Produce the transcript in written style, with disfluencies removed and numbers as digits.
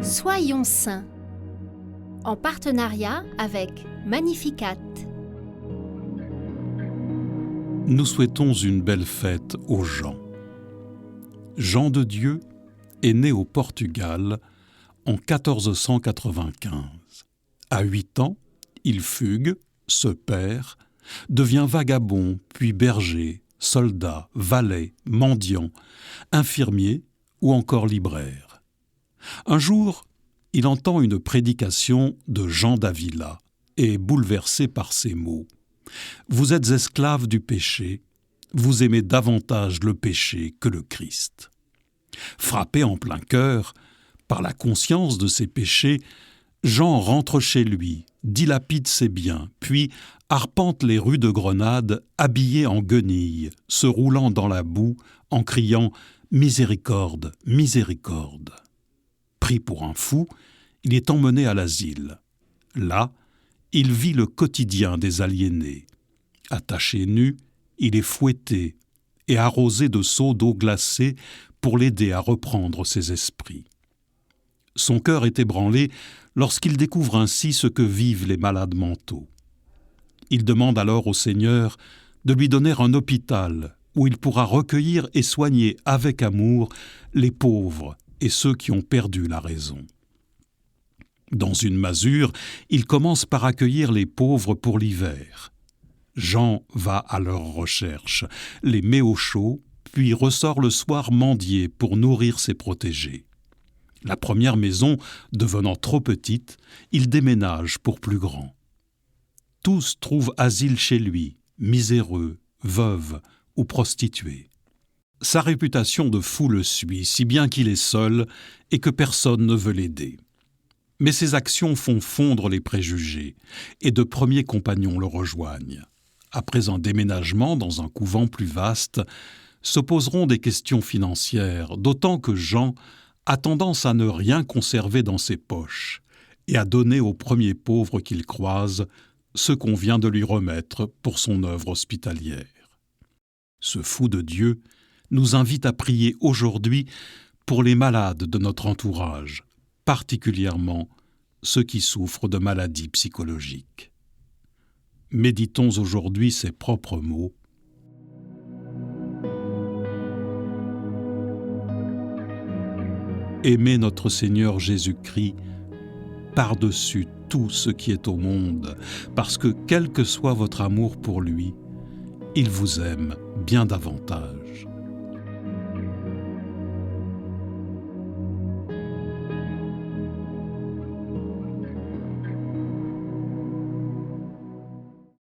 Soyons saints, en partenariat avec Magnificat. Nous souhaitons une belle fête aux Jean. Jean de Dieu est né au Portugal en 1495. À 8 ans, il fugue, se perd, devient vagabond, puis berger, soldat, valet, mendiant, infirmier ou encore libraire. Un jour, il entend une prédication de Jean d'Avila et est bouleversé par ces mots. « Vous êtes esclaves du péché, vous aimez davantage le péché que le Christ. » Frappé en plein cœur par la conscience de ses péchés, Jean rentre chez lui, dilapide ses biens, puis arpente les rues de Grenade habillé en guenilles, se roulant dans la boue en criant « Miséricorde, miséricorde !» Pris pour un fou, il est emmené à l'asile. Là, il vit le quotidien des aliénés. Attaché nu, il est fouetté et arrosé de seaux d'eau glacée pour l'aider à reprendre ses esprits. Son cœur est ébranlé lorsqu'il découvre ainsi ce que vivent les malades mentaux. Il demande alors au Seigneur de lui donner un hôpital où il pourra recueillir et soigner avec amour les pauvres et ceux qui ont perdu la raison. Dans une masure, il commence par accueillir les pauvres pour l'hiver. Jean va à leur recherche, les met au chaud, puis ressort le soir mendier pour nourrir ses protégés. La première maison devenant trop petite, il déménage pour plus grand. Tous trouvent asile chez lui, miséreux, veuves ou prostituées. Sa réputation de fou le suit, si bien qu'il est seul et que personne ne veut l'aider. Mais ses actions font fondre les préjugés, et de premiers compagnons le rejoignent. Après un déménagement dans un couvent plus vaste, se poseront des questions financières, d'autant que Jean a tendance à ne rien conserver dans ses poches et à donner aux premiers pauvres qu'il croise ce qu'on vient de lui remettre pour son œuvre hospitalière. Ce fou de Dieu nous invite à prier aujourd'hui pour les malades de notre entourage, particulièrement ceux qui souffrent de maladies psychologiques. Méditons aujourd'hui ces propres mots. Aimez notre Seigneur Jésus-Christ par-dessus tout ce qui est au monde, parce que quel que soit votre amour pour lui, il vous aime bien davantage.